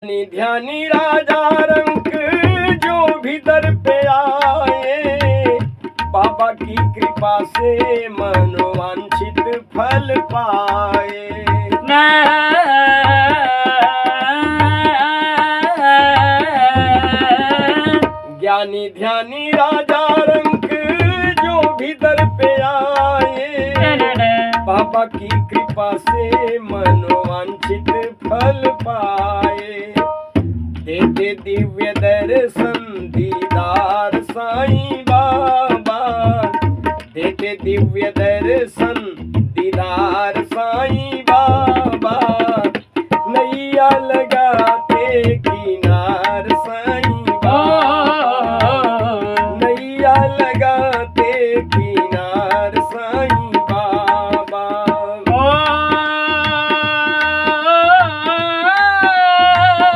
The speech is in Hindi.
ध्यानी राजा रंक जो भी दर पे आए, बाबा की कृपा से मनोवांछित फल पाए। ज्ञानी ध्यानी राजा रंक जो भी दर पे आए, बाबा की कृपा से मनोवांछित फल पाए। देते दिव्य दर्शन दीदार साईं बाबा, देते दिव्य दर्शन